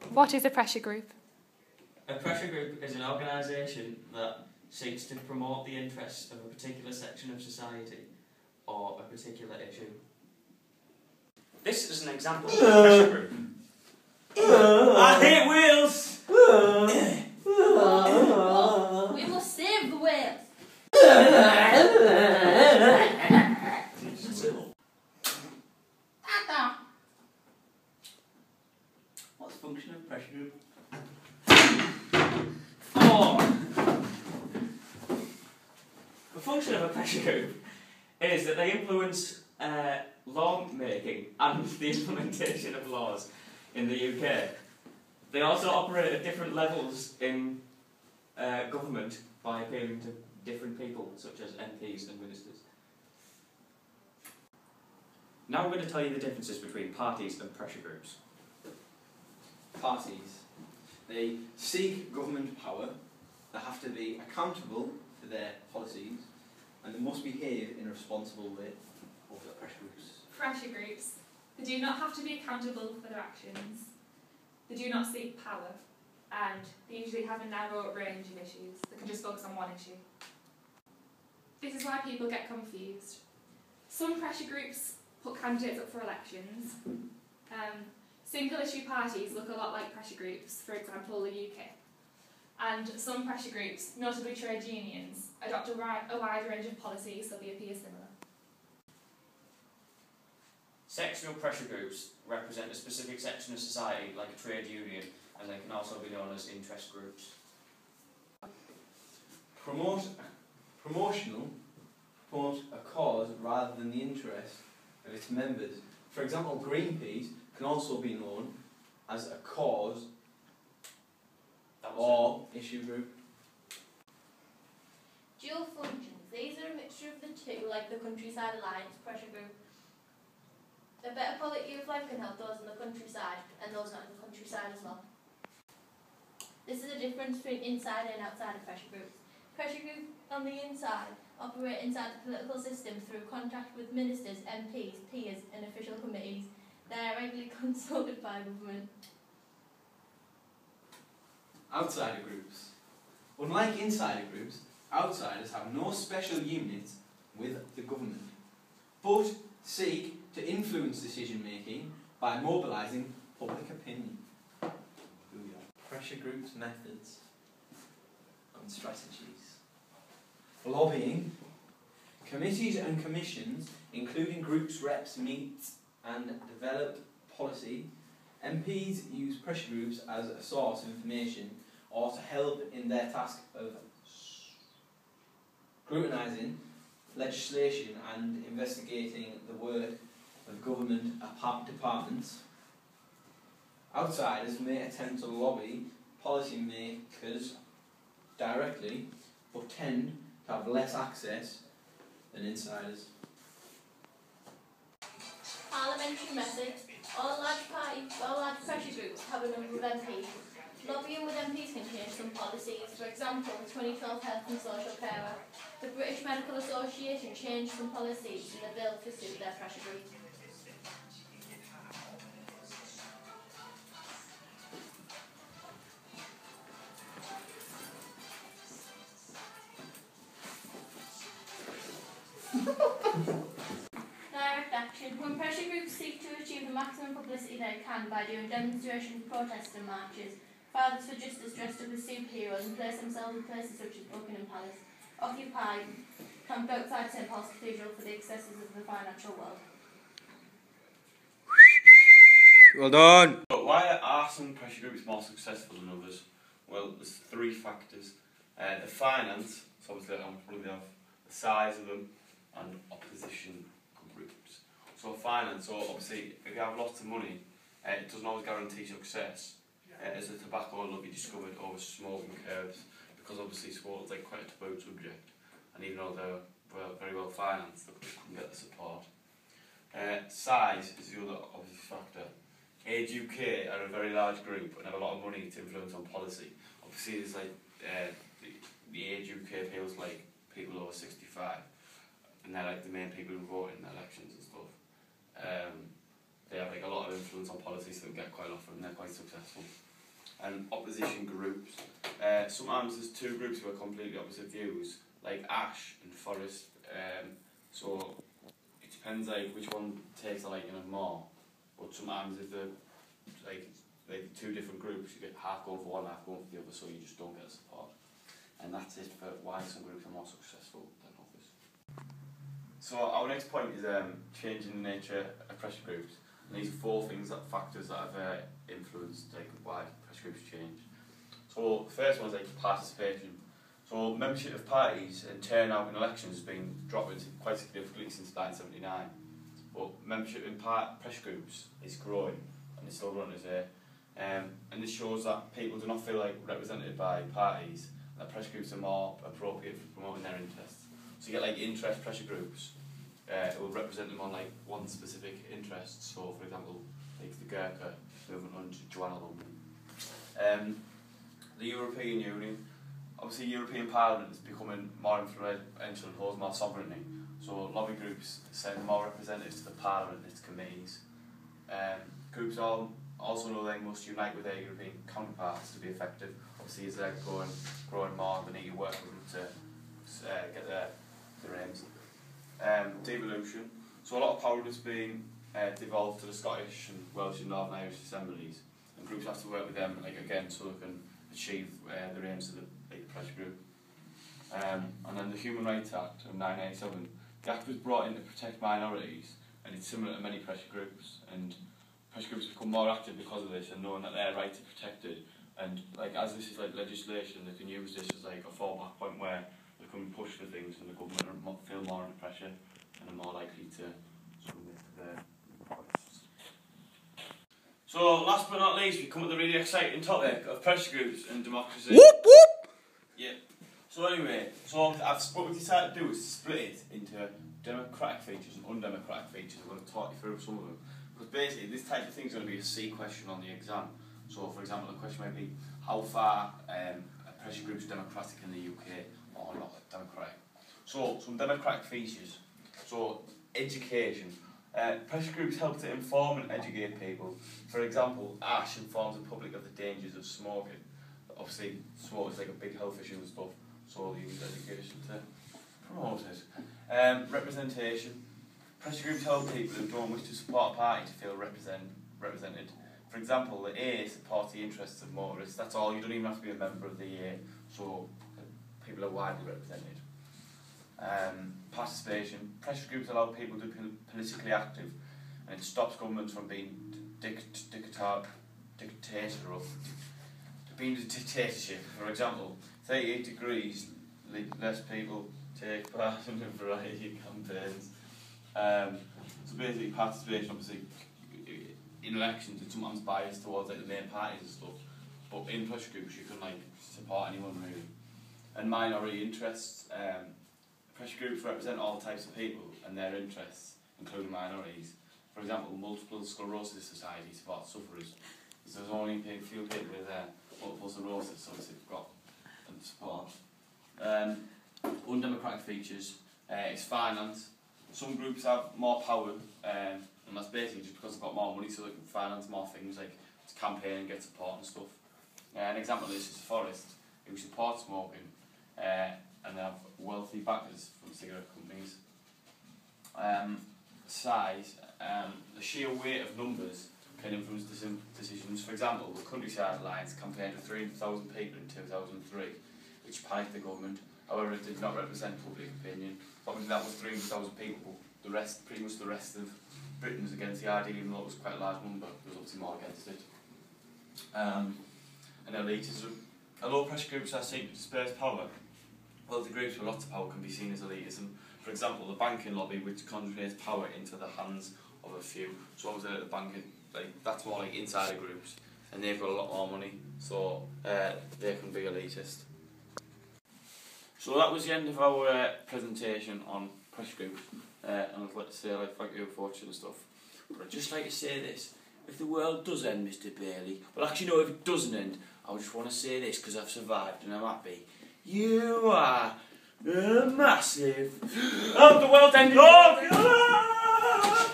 What is a pressure group? A pressure group is an organisation that seeks to promote the interests of a particular section of society or a particular issue. This is an example of a pressure group. I hate whales! We must save the whales. Tata. What's the function of a pressure group? The function of a pressure group is that they influence law making and the implementation of laws in the UK. They also operate at different levels in government by appealing to different people, such as MPs and ministers. Now I'm going to tell you the differences between parties and pressure groups. Parties. They seek government power, they have to be accountable for their policies, and they must behave in a responsible way. Of the pressure groups. Pressure groups. They do not have to be accountable for their actions. They do not seek power. And they usually have a narrow range of issues. They can just focus on one issue. This is why people get confused. Some pressure groups put candidates up for elections. Single issue parties look a lot like pressure groups, for example the UK. And some pressure groups, notably trade unions, adopt a wide range of policies so they appear similar. Sectional pressure groups represent a specific section of society, like a trade union, and they can also be known as interest groups. Promote a cause rather than the interest of its members. For example, Greenpeace can also be known as a cause or issue group. Dual functions. These are a mixture of the two, like the Countryside Alliance pressure group. A better quality of life can help those in the countryside and those not in the countryside as well. This is the difference between inside and outside of pressure groups. Pressure groups on the inside operate inside the political system through contact with ministers, MPs, peers and official committees. They are regularly consulted by government. Outsider groups. Unlike insider groups, outsiders have no special units with the government, but seek to influence decision making by mobilising public opinion. Pressure groups, methods and strategies. Lobbying. Committees and commissions, including groups, reps, meet and develop policy. MPs use pressure groups as a source of information or to help in their task of scrutinising legislation and investigating the work of government departments. Outsiders may attempt to lobby policy makers directly, but tend to have less access than insiders. Parliamentary methods. All large pressure groups have a number of MPs. Lobbying with MPs can change some policies. For example, the 2012 Health and Social Care Act. The British Medical Association changed some policies in the bill to suit their pressure group. Direct action. When pressure groups seek to achieve the maximum publicity they can by doing demonstrations, protests and marches, fathers for justice dressed up as superheroes and place themselves in places such as Buckingham Palace, occupy camped outside St Paul's Cathedral for the excesses of the financial world. Well done! But why are some pressure groups more successful than others? Well, there's three factors. The finance, so obviously I'm probably have the size of them, and opposition groups. So finance, so obviously if you have lots of money, it doesn't always guarantee success. As the tobacco lobby discovered over smoking curbs, because obviously sports like quite a taboo subject, and even though they're very well financed, they couldn't get the support. Size is the other obvious factor. Age UK are a very large group and have a lot of money to influence on policy. Obviously there's like the Age UK appeals like people over 65, and they're like the main people who vote in the elections and stuff. They have like a lot of influence on policy, so they get quite often and they're quite successful. and opposition groups. Sometimes there's two groups who have completely opposite views, like Ash and Forest. So it depends like which one takes a liking of more. But sometimes if they're like two different groups, you get half going for one, half going for the other, so you just don't get the support. And that's it for why some groups are more successful than others. So our next point is changing the nature of pressure groups. And these are 4 factors that have influenced like why pressure groups change. So the first one is like participation. So membership of parties and turnout in elections has been dropping quite significantly since 1979. But membership in pressure groups is growing, and it's still growing today. And this shows that people do not feel like represented by parties, and that pressure groups are more appropriate for promoting their interests. So you get like interest pressure groups, it will represent them on like one specific interest. So for example, like the Gurkha movement under Joanna Lumley. The European Union, obviously European Parliament is becoming more influential and holds more sovereignty. So lobby groups send more representatives to the Parliament and its committees. Groups also know they must unite with their European counterparts to be effective. Obviously, as they're growing more, they need to work with them to get their aims. Devolution. So a lot of power has been devolved to the Scottish and Welsh and Northern Irish assemblies, and groups have to work with them again so they can achieve their aims of the pressure group. And then the Human Rights Act of 1987. The Act was brought in to protect minorities, and it's similar to many pressure groups. And pressure groups become more active because of this, and knowing that their rights are protected. And like as this is like legislation, they can use this as like a fallback point where they can push for things, and the government feel more under pressure and are more likely to submit to their requests. So last but not least, we come to the really exciting topic of pressure groups and democracy. Whoop whoop! Yeah. So anyway, what we decided to do is split it into democratic features and undemocratic features. I'm going to talk you through some of them. Because basically, this type of thing is going to be a C question on the exam. So, for example, the question might be, how far are pressure groups democratic in the UK or not democratic? So, some democratic features. So, education. Pressure groups help to inform and educate people. For example, Ash informs the public of the dangers of smoking. Obviously, smoke is like a big health issue and stuff, so they use education to promote it. Representation. Pressure groups help people who don't wish to support a party to feel represented. For example, the A supports the interests of motorists. That's all. You don't even have to be a member of the A, so people are widely represented. Participation. Pressure groups allow people to be politically active, and it stops governments from being dictatorship. For example, 38 degrees less people take part in a variety of campaigns. So basically, participation, obviously, in elections, it's sometimes biased towards like the main parties and stuff. But in pressure groups, you can like support anyone really. And minority interests. Pressure groups represent all types of people and their interests, including minorities. For example, Multiple Sclerosis Society supports sufferers. So there's only a few people with multiple sclerosis, so they've got support. Undemocratic features is finance. Some groups have more power, and that's basically just because they've got more money, so they can finance more things like to campaign and get support and stuff. An example of this is Forest, who support smoking, and they have wealthy backers from cigarette companies. Size, the sheer weight of numbers can influence decisions. For example, the Countryside Alliance campaigned with 300,000 people in 2003, which panicked the government. However, it did not represent public opinion. Obviously, that was 300,000 people. The rest, pretty much the rest of Britain was against the idea, even though it was quite a large number. There was obviously more against it. And elitism. Although pressure groups are seen to disperse power, wealthy groups with lots of power can be seen as elitism. For example, the banking lobby, which concentrates power into the hands of a few. So obviously, the banking, that's more like insider groups, and they've got a lot more money, so they can be elitist. So that was the end of our presentation on pressure groups, and I'd like to say thank you for watching and stuff. But I'd just like to say this: if the world does end, Mr. Bailey, well, actually no, if it doesn't end, I just want to say this because I've survived and I'm happy. You are massive. Oh, the world ended. Oh, God!